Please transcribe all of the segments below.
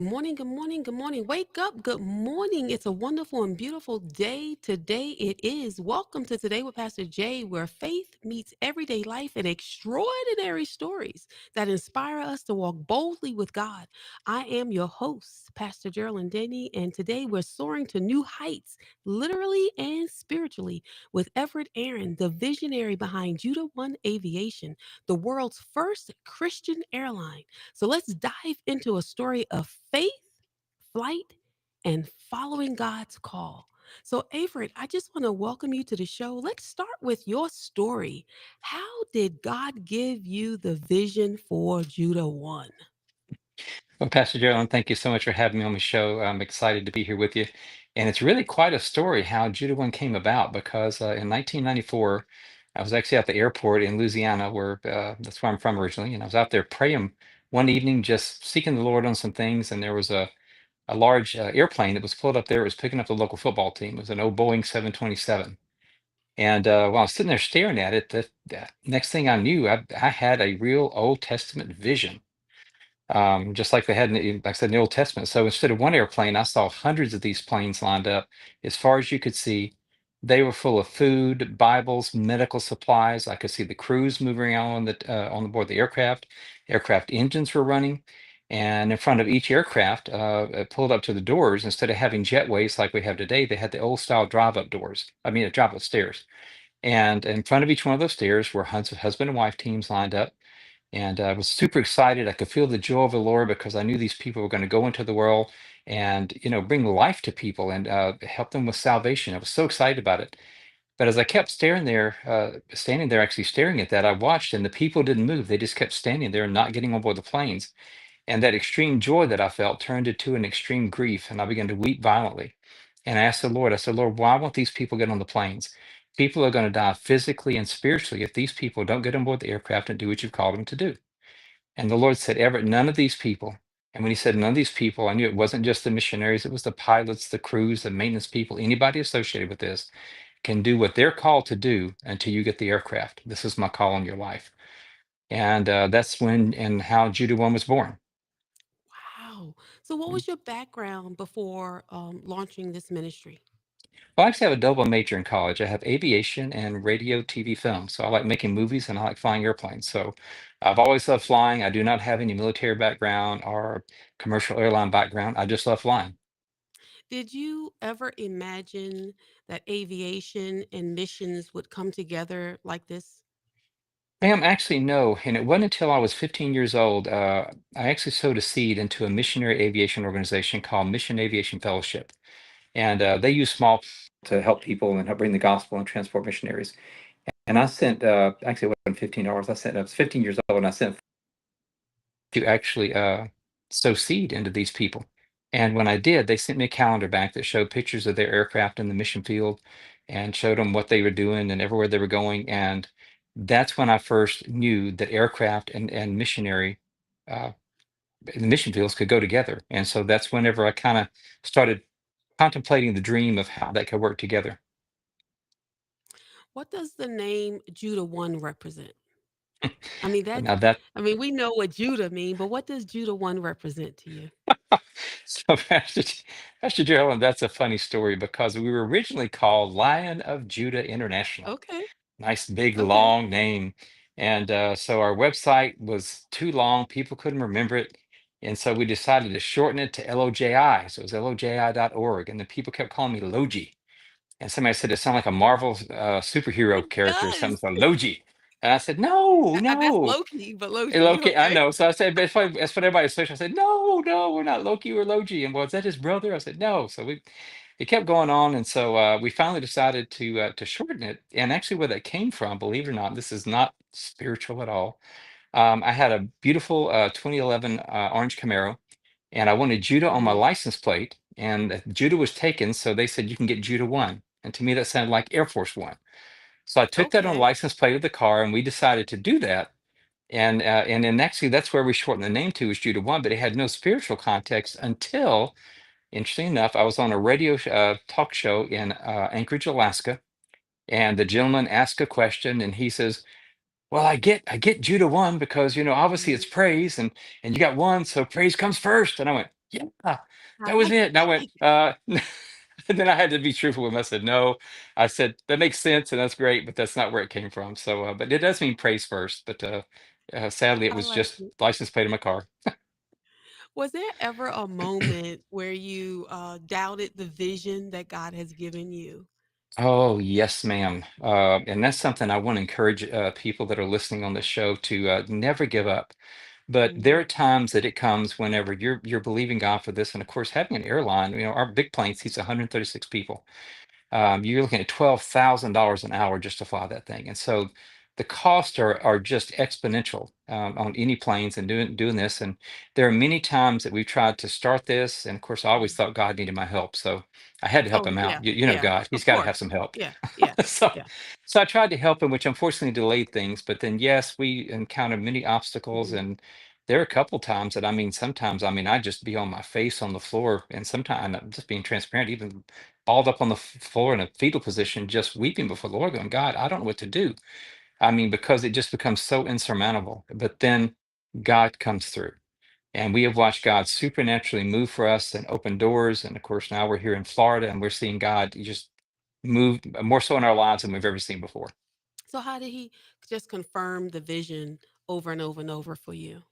Morning, good morning, good morning. Wake up, good morning. It's a wonderful and beautiful day. Today it is. Welcome to Today with Pastor Jay, where faith meets everyday life and extraordinary stories that inspire us to walk boldly with God. I am your host, Pastor Geraldine Denny, and today we're soaring to new heights, literally and spiritually, with Everett Aaron, the visionary behind Judah One Aviation, the world's first Christian airline. So let's dive into a story of faith, flight, and following God's call. So, Avery, I just want to welcome you to the show. Let's start with your story. How did God give you the vision for Judah One? Well, Pastor Gerald, thank you so much for having me on the show. I'm excited to be here with you. And it's really quite a story how Judah One came about because in 1994, I was actually at the airport in Louisiana, where that's where I'm from originally. And I was out there praying one evening, just seeking the Lord on some things. And there was a large airplane that was pulled up there. It was picking up the local football team. It was an old Boeing 727. And while I was sitting there staring at it, the next thing I knew, I had a real Old Testament vision, just like they had, like I said, in the Old Testament. So instead of one airplane, I saw hundreds of these planes lined up as far as you could see. They were full of food, Bibles, medical supplies. I could see the crews moving around on the board the aircraft. Aircraft engines were running, and in front of each aircraft, pulled up to the doors. Instead of having jetways like we have today, they had the old style drive-up doors. I mean, drive-up stairs. And in front of each one of those stairs were husband and wife teams lined up, and I was super excited. I could feel the joy of the Lord because I knew these people were going to go into the world and bring life to people and help them with salvation. I was so excited about it. But as I kept standing there, actually staring at that, I watched, and the people didn't move. They just kept standing there and not getting on board the planes. And that extreme joy that I felt turned into an extreme grief, and I began to weep violently. And I asked the Lord, I said, Lord, why won't these people get on the planes? People are going to die physically and spiritually if these people don't get on board the aircraft and do what you've called them to do. And the Lord said, Everett, none of these people. And when he said none of these people, I knew it wasn't just the missionaries, it was the pilots, the crews, the maintenance people, anybody associated with this can do what they're called to do until you get the aircraft. This is my call on your life. And that's when and how Judah One was born. Wow. So, what Mm. was your background before launching this ministry? Well, I actually have a double major in college. I have aviation and radio, TV, film. So I like making movies and I like flying airplanes. So I've always loved flying. I do not have any military background or commercial airline background. I just love flying. Did you ever imagine that aviation and missions would come together like this? Ma'am, actually, no. And it wasn't until I was 15 years old, I actually sowed a seed into a missionary aviation organization called Mission Aviation Fellowship. And they use small to help people and help bring the gospel and transport missionaries. And I sent, actually, it wasn't $15. I was 15 years old and I sent to actually sow seed into these people. And when I did, they sent me a calendar back that showed pictures of their aircraft in the mission field and showed them what they were doing and everywhere they were going. And that's when I first knew that aircraft and missionary uh, the mission fields could go together. And so that's whenever I kind of started contemplating the dream of how that could work together. What does the name Judah One represent? I mean, that's Now that I mean, we know what Judah mean, but what does Judah 1 represent to you? so Pastor Gerald, that's a funny story because we were originally called Lion of Judah International. Okay, Nice big okay. long name. And so our website was too long, people couldn't remember it. And so we decided to shorten it to LOJI. So it was loji.org. And then people kept calling me Logi. And somebody said it sounded like a Marvel It superhero character or something, does. so Logi. And I said, no, That's no. Loki, but Loki, Loki, I okay. know. So I said, that's what everybody said. I said, no, no, we're not Loki, we're Logi. And was that his brother? I said, no. So it kept going on. And so we finally decided to shorten it. And actually, where that came from, believe it or not, this is not spiritual at all. I had a beautiful 2011 orange Camaro, and I wanted Judah on my Mhm. license plate. And Judah was taken. So they said, you can get Judah One. And to me, that sounded like Air Force One. So I took that on the Okay. license plate of the car, and we decided to do that. And then actually that's where we shortened the name to, is Judah One, but it had no spiritual context until, interesting enough, I was on a radio talk show in Anchorage, Alaska, and the gentleman asked a question, and he says, "Well, I get Judah One because obviously Mhm. it's praise, and you got one, so praise comes first." And I went, Yeah, I that was like it. And I went, like and then I had to be truthful with him. I said, no, I said, that makes sense and that's great, but that's not where it came from. So, but it does mean praise first. But sadly, it I was like just it. license plate in my car. Was there ever a moment where you, doubted the vision that God has given you? Oh, yes, ma'am. And that's something I want to encourage people that are listening on the show to never give up. But there are Mhm, times that it comes whenever you're believing God for this. And of course, having an airline, our big plane seats 136 people. You're looking at $12,000 an hour just to fly that thing. And so the costs are just exponential on any planes and doing this. And there are many times that we've tried to start this. And of course, I always mhm. thought God needed my help. So I had to help Oh, him yeah, out. You know, yeah, God, he's of got to have course. some help. Yeah, yeah, so yeah. so I tried to help him, which unfortunately delayed things. But then yes, we encountered many obstacles, Mhm, and there are a couple times that sometimes I'd just be on my face on the floor, and sometimes I'm just being transparent, even balled up on the floor in a fetal position, just weeping before the Lord, going, God, I don't know what to do. Because it just becomes so insurmountable. But then God comes through. And we have watched God supernaturally move for us and open doors. And of course, now we're here in Florida and we're seeing God just move more so in our lives than we've ever seen before. so how did he just confirm the vision over and over and over for you?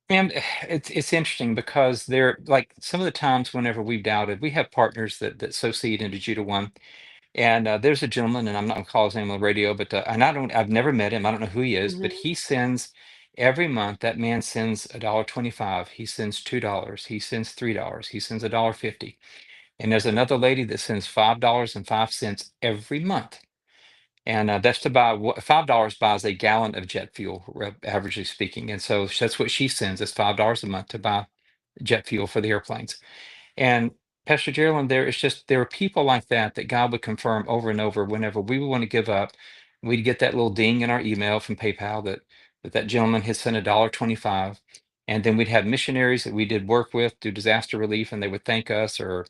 And it's interesting because there, like some of the times whenever we've doubted, we have partners that sow seed into Judah One. And there's a gentleman, and I'm not gonna call his name on the radio, but and I've never met him. I don't know who he is, but Mhm, he sends every month. That man sends $1.25. He sends $2. He sends $3. He sends $1.50. And there's another lady that sends $5.05 every month. And that's to buy $5 buys a gallon of jet fuel, averagely speaking. And so that's what she sends is $5 a month to buy jet fuel for the airplanes. And Pastor Geraldine, there are people like that that God would confirm over and over whenever we would want to give up. We'd get that little ding in our email from PayPal that gentleman had sent $1.25. And then we'd have missionaries that we did work with do disaster relief, and they would thank us, or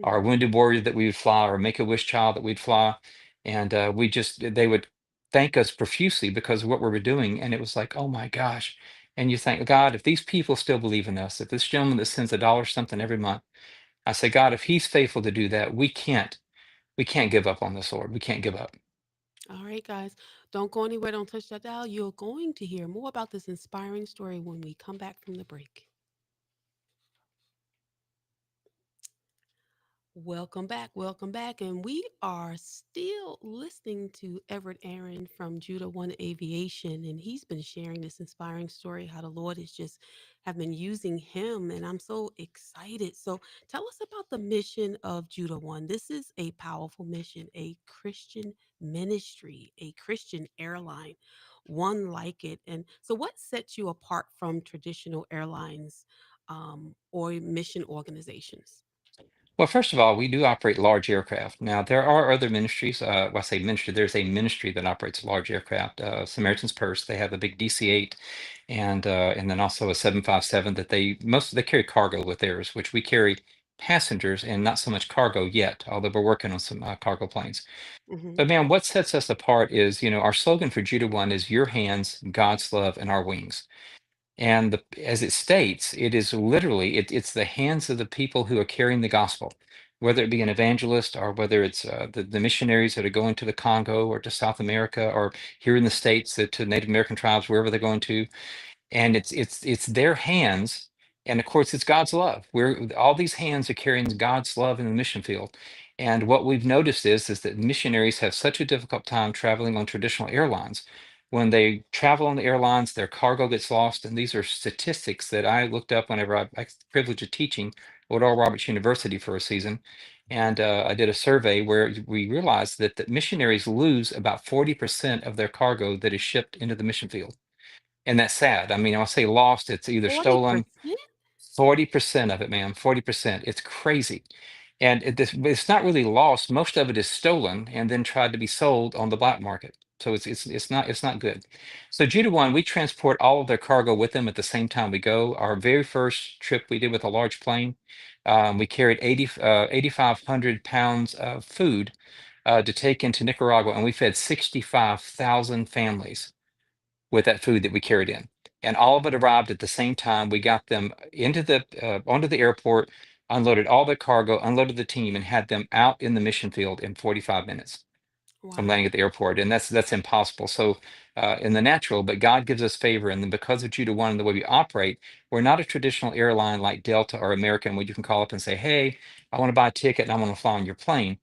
our mhm. wounded warrior that we would fly, or make a wish child that we'd fly. And they would thank us profusely because of what we were doing. And it was like, oh my gosh. And you think, God, if these people still believe in us, if this gentleman that sends a dollar something every month, I say, God, if he's faithful to do that, we can't give up on this, Lord. We can't give up. All right, guys, don't go anywhere, don't touch that dial. You're going to hear more about this inspiring story when we come back from the break. Welcome back. Welcome back. And we are still listening to Everett Aaron from Judah One Aviation. And he's been sharing this inspiring story, how the Lord has just have been using him. And I'm so excited. So tell us about the mission of Judah One. This is a powerful mission, a Christian ministry, a Christian airline, one like it. And so what sets you apart from traditional airlines or mission organizations? Well, first of all, we do operate large aircraft. Now, there are other ministries. Well, I say ministry, there's a ministry that operates large aircraft. Samaritan's Purse, they have a big DC-8 and then also a 757 that they carry cargo with theirs, which we carry passengers and not so much cargo yet, although we're working on some cargo planes. Hmm. But man, what sets us apart is, our slogan for Judah One is your hands, God's love, and our wings. And as it states, it is literally it's the hands of the people who are carrying the gospel, whether it be an evangelist or whether it's the missionaries that are going to the Congo or to South America or here in the States to Native American tribes, wherever they're going to, and it's their hands, and of course it's God's love. We're all these hands are carrying God's love in the mission field. And what we've noticed is that missionaries have such a difficult time traveling on traditional airlines. When they travel on the airlines, their cargo gets lost. And these are statistics that I looked up whenever I had the privilege of teaching at Oral Roberts University for a season. And I did a survey where we realized that missionaries lose about 40% of their cargo that is shipped into the mission field. And that's sad. I'll say lost, it's either stolen. 40%? 40% of it, ma'am, 40%. It's crazy. And it's not really lost. Most of it is stolen and then tried to be sold on the black market. So it's not good. So Judah One, we transport all of their cargo with them at the same time we go. Our very first trip we did with a large plane, we carried 8,500 pounds of food to take into Nicaragua, and we fed 65,000 families with that food that we carried in. and all of it arrived at the same time. We got them into the onto the airport, unloaded all the cargo, unloaded the team, and had them out in the mission field in 45 minutes from landing Wow. at the airport, and that's impossible. So in the natural, but God gives us favor, and then because of Judah One and the way we operate, we're not a traditional airline like Delta or American, where you can call up and say, "Hey, I want to buy a ticket and I want to fly on your plane."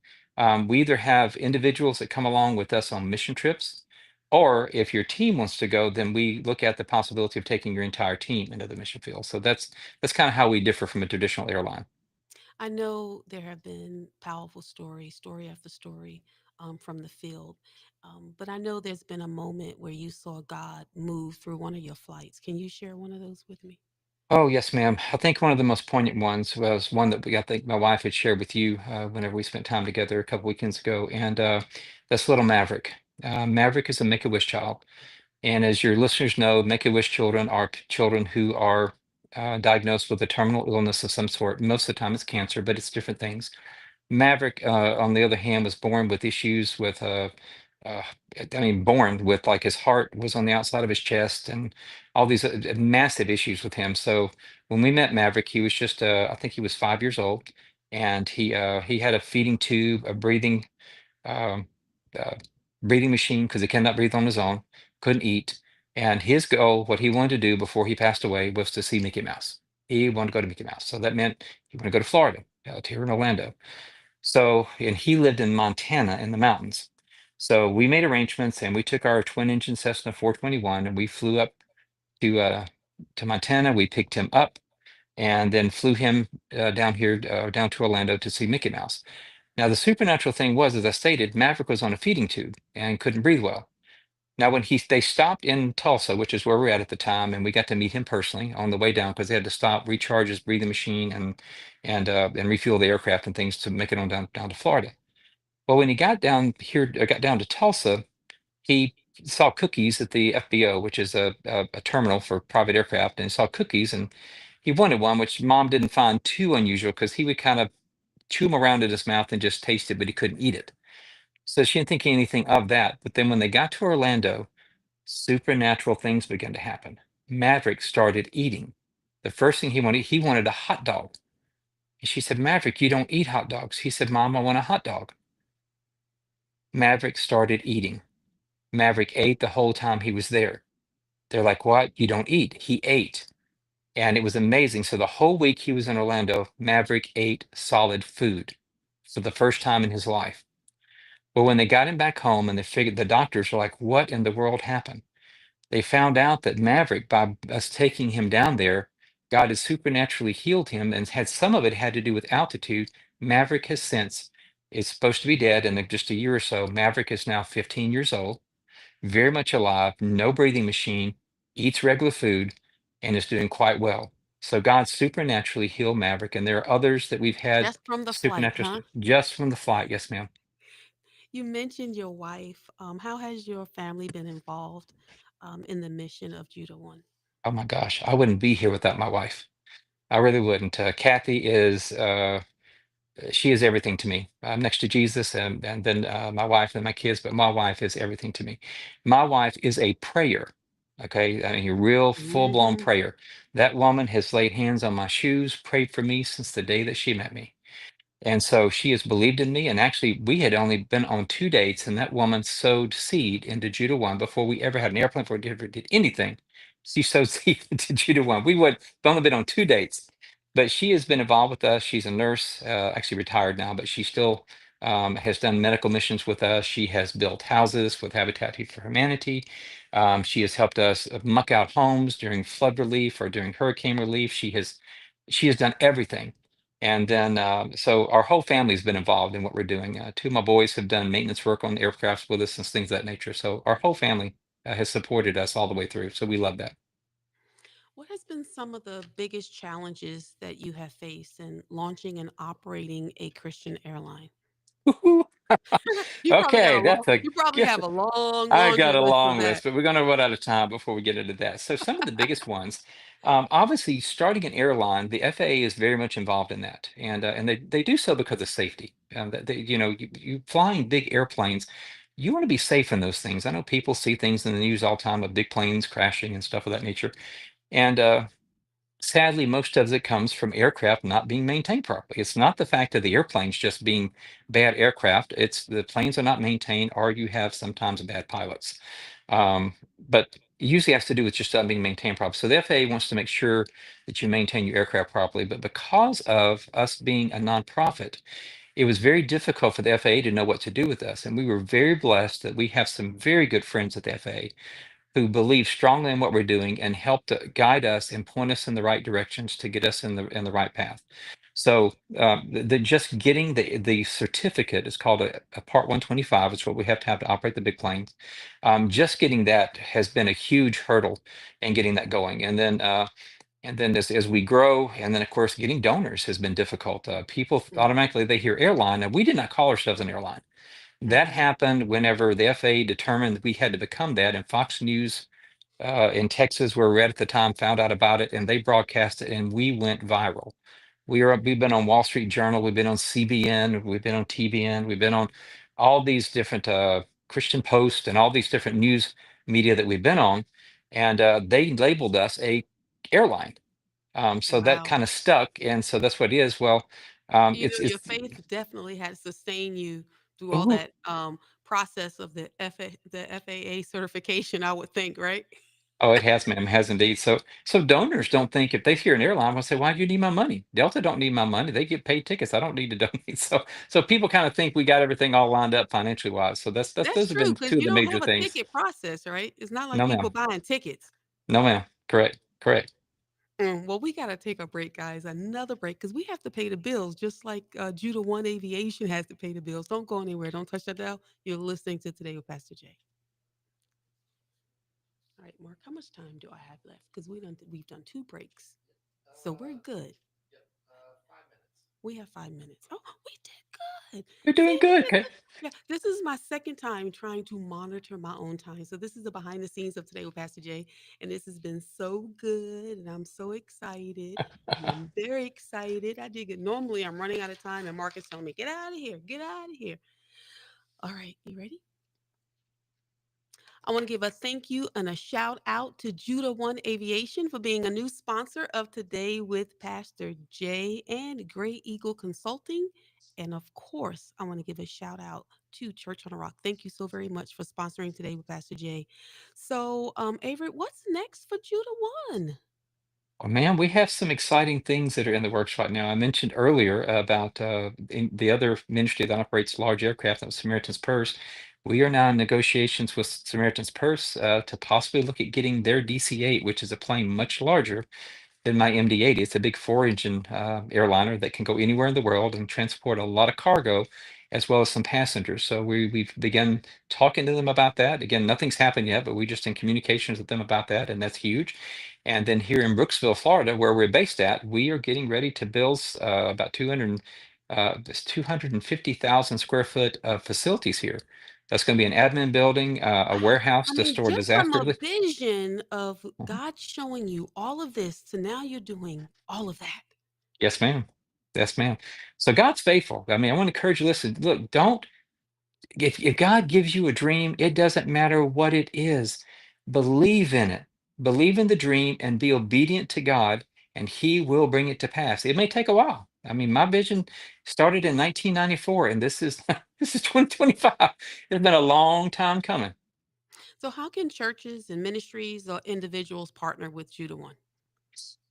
We either have individuals that come along with us on mission trips, or if your team wants to go, then we look at the possibility of taking your entire team into the mission field. So that's kind of how we differ from a traditional airline. I know there have been powerful stories, story after story, from the field. But I know there's been a moment where you saw God move through one of your flights. Can you share one of those with me? Oh, yes, ma'am. I think one of the most poignant ones was one that I think my wife had shared with you whenever we spent time together a couple weekends ago. And that's little Maverick. Maverick is a Make-A-Wish child. And as your listeners know, Make-A-Wish children are children who are diagnosed with a terminal illness of some sort. Most of the time it's cancer, but it's different things. Maverick, on the other hand, was born with issues with, uh, I mean, born with like his heart was on the outside of his chest and all these massive issues with him. So when we met Maverick, he was just, I think he was 5 years old, and he had a feeding tube, a um, uh, breathing machine because he cannot breathe on his own, couldn't eat, and his goal, what he wanted to do before he passed away, was to see Mickey Mouse. He wanted to go to Mickey Mouse, so that meant he wanted to go to Florida, here in Orlando. So, and he lived in Montana in the mountains. So we made arrangements and we took our twin engine Cessna 421 and we flew up to uh, to Montana. We picked him up and then flew him down here down to Orlando to see Mickey Mouse. Now the supernatural thing was, as I stated, Maverick was on a feeding tube and couldn't breathe well. Now when they stopped in Tulsa, which is where we're at the time, and we got to meet him personally on the way down because they had to stop, recharge his breathing machine, and refuel the aircraft and things to make it on down to Florida. Well, when he got down here, got down to Tulsa, he saw cookies at the FBO, which is a terminal for private aircraft, and he saw cookies, and he wanted one, which Mom didn't find too unusual because he would kind of chew them around in his mouth and just taste it, but he couldn't eat it. So she didn't think anything of that. But then when they got to Orlando, supernatural things began to happen. Maverick started eating. The first thing he wanted a hot dog. And she said, "Maverick, you don't eat hot dogs." He said, "Mom, I want a hot dog." Maverick started eating. Maverick ate the whole time he was there. They're like, "What? You don't eat?" He ate. And it was amazing. So the whole week he was in Orlando, Maverick ate solid food for the first time in his life. Well, when they got him back home and they figured, the doctors were like, "What in the world happened?" They found out that Maverick, by us taking him down there, God has supernaturally healed him, and had some of it had to do with altitude. Maverick has since is supposed to be dead in just a year or so. Maverick is now 15 years old, very much alive, no breathing machine, eats regular food, and is doing quite well. So God supernaturally healed Maverick, and there are others that we've had Just from the flight, supernatural huh? just from the flight. Yes, ma'am. You mentioned your wife. How has your family been involved in the mission of Judah One? Oh my gosh, I wouldn't be here without my wife. I really wouldn't. Kathy is she is everything to me. I'm next to Jesus, and then my wife and my kids, but my wife is everything to me. My wife is a prayer. Okay, I mean, a real full-blown Hmm. prayer. That woman has laid hands on my shoes, prayed for me since the day that she met me. And so she has believed in me. And actually, we had only been on 2 dates, and that woman sowed seed into Judah One before we ever had an airplane, before we ever did anything. She sowed seed into Judah One. We've only been on 2 dates, but she has been involved with us. She's a nurse, actually retired now, but she still has done medical missions with us. She has built houses with Habitat for Humanity. She has helped us muck out homes during flood relief or during hurricane relief. She has done everything. And then, so our whole family's been involved in what we're doing. Two of my boys have done maintenance work on aircrafts with us and things of that nature. So our whole family has supported us all the way through. So we love that. What has been some of the biggest challenges that you have faced in launching and operating a Christian airline? You probably got a Okay, long, that's a you probably good. have a long I've got laundry a list of long that. list, but we're going to run out of time before we get into that. So some of the biggest ones, obviously, starting an airline, the FAA is very much involved in that, and they do so because of safety. That you flying big airplanes, you want to be safe in those things. I know people see things in the news all the time of big planes crashing and stuff of that nature. And sadly, most of it comes from aircraft not being maintained properly. It's not the fact of the airplanes just being bad aircraft. It's the planes are not maintained, or you have sometimes bad pilots. Um, but it usually has to do with just not being maintained properly. So the FAA wants to make sure that you maintain your aircraft properly. But because of us being a nonprofit, it was very difficult for the FAA to know what to do with us. And we were very blessed that we have some very good friends at the FAA who believe strongly in what we're doing and help to guide us and point us in the right directions to get us in the right path. So just getting the certificate is called a Part 125. It's what we have to operate the big planes. Just getting that has been a huge hurdle in getting that going. And then as we grow, and then of course getting donors has been difficult. People automatically they hear airline, and we did not call ourselves an airline. That Mm-hmm. happened whenever the FAA determined that we had to become that, and Fox News in Texas, where we're at the time, found out about it, and they broadcast it, and we went viral. We've been on Wall Street Journal, we've been on CBN, we've been on TBN, we've been on all these different Christian Post and all these different news media that we've been on, and they labeled us a airline. So that Wow. kind of stuck, and so that's what it is. Well, Your it's faith definitely had sustained you through all ooh, that process of the FAA certification, I would think, right? oh, it has, ma'am, it has indeed. So donors don't think if they hear an airline, will say, "Why do you need my money?" Delta don't need my money; they get paid tickets. I don't need to donate. So people kind of think we got everything all lined up financially wise. So that's That's those have true been because two of you the don't major have a things. ticket process, right? It's not like No, people ma'am. buying tickets. No, ma'am. Correct. Correct. Well, we gotta take a break, guys. Another break because we have to pay the bills, just like Judah One Aviation has to pay the bills. Don't go anywhere. Don't touch that dial. You're listening to Today with Pastor Jay. All right, Mark. How much time do I have left? Because we've done two breaks, so we're good. We have 5 minutes. Oh, we did good. You're See, doing good. Okay. yeah, this is my second time trying to monitor my own time. So this is the behind the scenes of Today with Pastor Jay, and this has been so good, and I'm so excited. I'm very excited. I dig it. Normally, I'm running out of time, and Mark is telling me, "Get out of here, get out of here." All right, you ready? I want to give a thank you and a shout out to Judah One Aviation for being a new sponsor of Today with Pastor Jay and Gray Eagle Consulting. And of course, I want to give a shout out to Church on a Rock. Thank you so very much for sponsoring Today with Pastor Jay. So, Everett, what's next for Judah One? Well, man, we have some exciting things that are in the works right now. I mentioned earlier about the other ministry that operates large aircraft, that was Samaritan's Purse. We are now in negotiations with Samaritan's Purse to possibly look at getting their DC-8, which is a plane much larger than my MD-80. It's a big four-engine airliner that can go anywhere in the world and transport a lot of cargo as well as some passengers. So we've begun talking to them about that. Again, nothing's happened yet, but we're just in communications with them about that, and that's huge. And then here in Brooksville, Florida, where we're based at, we are getting ready to build about 250,000 square foot of facilities here. That's going to be an admin building, a Wow. warehouse I to mean, store just from disaster a relief. vision of God showing you all of this to now you're doing all of that. Yes, ma'am. Yes, ma'am. So God's faithful. I mean, I want to encourage you, listen, look, don't, if God gives you a dream, it doesn't matter what it is. Believe in it. Believe in the dream and be obedient to God, and He will bring it to pass. It may take a while. I mean, my vision started in 1994, and this is this is 2025. It's been a long time coming. So, how can churches and ministries or individuals partner with Judah One?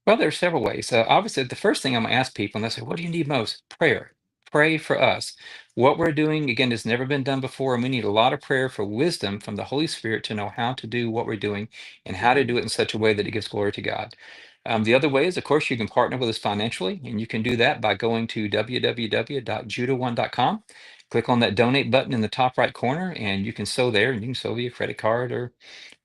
Well, there are several ways. Obviously, the first thing I'm going to ask people, and they say, "What do you need most?" Prayer. Pray for us. What we're doing, again, has never been done before, and we need a lot of prayer for wisdom from the Holy Spirit to know how to do what we're doing and how to Mhm. do it in such a way that it gives glory to God. The other way is, of course, you can partner with us financially, and you can do that by going to www.judah1.com. Click on that donate button in the top right corner, and you can sow there, and you can sow via credit card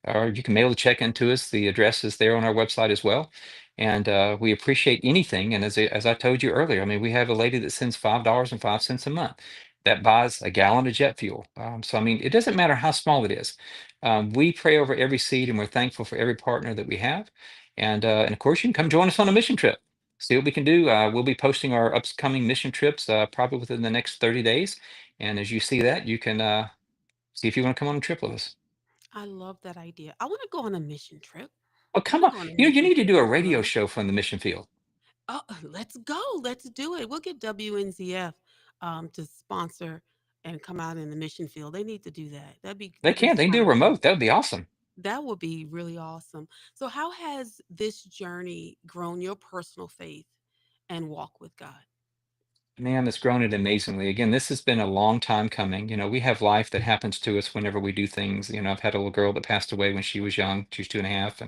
or you can mail the check in to us. The address is there on our website as well. And we appreciate anything. And as I told you earlier, I mean, we have a lady that sends $5.05 a month. That buys a gallon of jet fuel. So, I mean, it doesn't matter how small it is. We pray over every seed and we're thankful for every partner that we have. And of course, you can come join us on a mission trip. See what we can do. We'll be posting our upcoming mission trips probably within the next 30 days. And as you see that, you can See if you want to come on a trip with us. I love that idea. I want to go on a mission trip. Oh, I want come to on. go on a You mission need to trip do a with radio Jonathan. show from the mission field. Oh, let's go. Let's do it. We'll get WNZF to sponsor and come out in the mission field. They need to do that. They That'd be can. They can do kind a of cool. remote. That would be awesome. That would be really awesome. So, how has this journey grown your personal faith and walk with God? Man, it's grown it amazingly. Again, this has been a long time coming. We have life that happens to us whenever we do things. I've had a little girl that passed away when she was young. She was 2.5,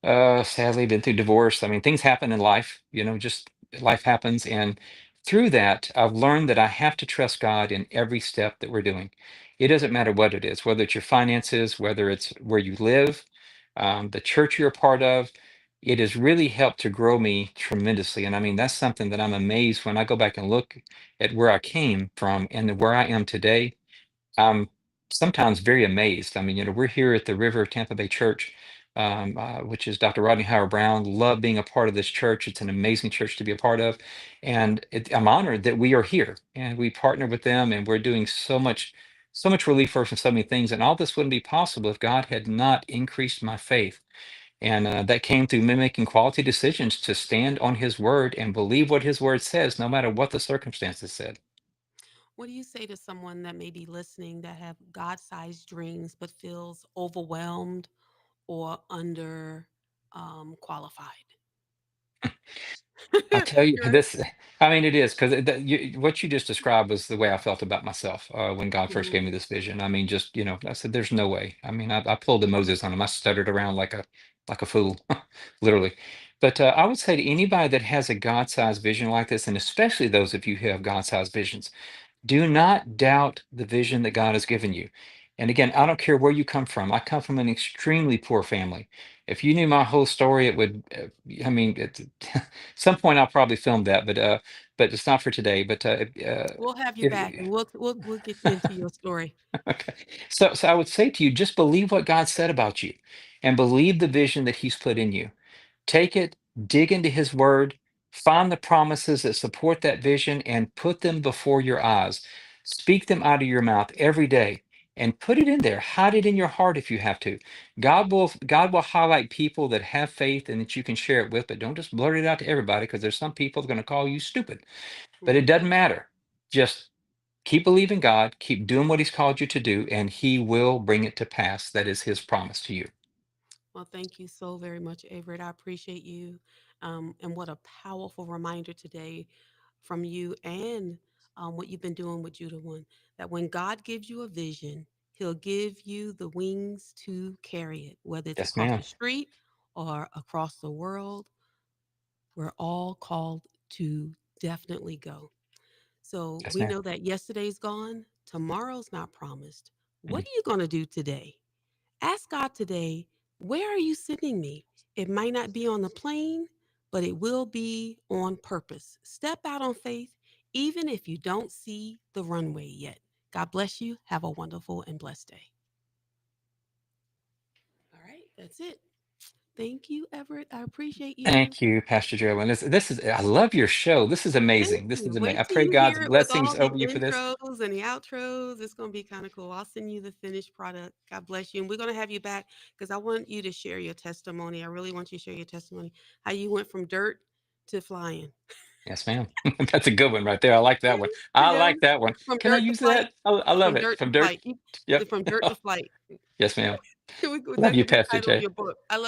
and sadly, been through divorce. I mean, things happen in life, just life happens. And through that, I've learned that I have to trust God in every step that we're doing. It doesn't matter what it is, whether it's your finances, whether it's where you live, the church you're a part of. It has really helped to grow me tremendously. And I mean, that's something that I'm amazed when I go back and look at where I came from and where I am today. I'm sometimes very amazed. I mean, we're here at the River Tampa Bay Church, which is Dr. Rodney Howard Brown. Love being a part of this church. It's an amazing church to be a part of. And I'm honored that we are here and we partner with them and we're doing so much relief work and so many things. And all this wouldn't be possible if God had not increased my faith. And that came through me making quality decisions to stand on his word and believe what his word says, no matter what the circumstances said. What do you say to someone that may be listening that have God-sized dreams but feels overwhelmed or under qualified? I tell you You're this, I mean, it is because what you just described was the way I felt about myself when God first gave mhm. me this vision. I mean, just, I said, there's no way. I mean, I pulled the Moses on him. I stuttered around like a fool, literally. But I would say to anybody that has a God-sized vision like this, and especially those of you who have God-sized visions, do not doubt the vision that God has given you. And again, I don't care where you come from. I come from an extremely poor family. If you knew my whole story, it would, I mean, some point I'll probably film that, but it's not for today. But We'll have you back if, and we'll get you into your story. okay. So I would say to you, just believe what God said about you and believe the vision that He's put in you. Take it, dig into His Word, find the promises that support that vision, and put them before your eyes. Speak them out of your mouth every day and put it in there. Hide it in your heart if you have to. God will highlight people that have faith and that you can share it with, but don't just blurt it out to everybody because there's some people that are going to call you stupid. But it Mhm. doesn't matter. Just keep believing God, keep doing what He's called you to do, and He will bring it to pass. That is His promise to you. Well, thank you so very much, Everett. I appreciate you. And what a powerful reminder today from you and what you've been doing with Judah One, that when God gives you a vision, He'll give you the wings to carry it, whether it's Yes, across ma'am. the street or across the world. We're all called to definitely go. So Yes, we ma'am. know that yesterday's gone, tomorrow's not promised. What Mhm. are you going to do today? Ask God today, where are you sending me? It might not be on the plane, but it will be on purpose. Step out on faith, even if you don't see the runway yet. God bless you. Have a wonderful and blessed day. All right, that's it. Thank you, Everett. I appreciate you. Thank you, Pastor Joe. And this is, I love your show. This is Thank amazing. This you. is amazing. I Wait till pray you God's hear it with blessings all the over you for this. intros and the outros. It's going to be kind of cool. I'll send you the finished product. God bless you. And we're going to have you back because I want you to share your testimony. I really want you to share your testimony, how you went from dirt to flying. Yes, ma'am. That's a good one right there. I like that one. You I know, like that one. from Can I dirt to use flight, that? I love from it. dirt to From dirt. flight, Yep. from dirt to flight. Yes, ma'am. Love That you, could be the Pastor title of Jay. your book. I love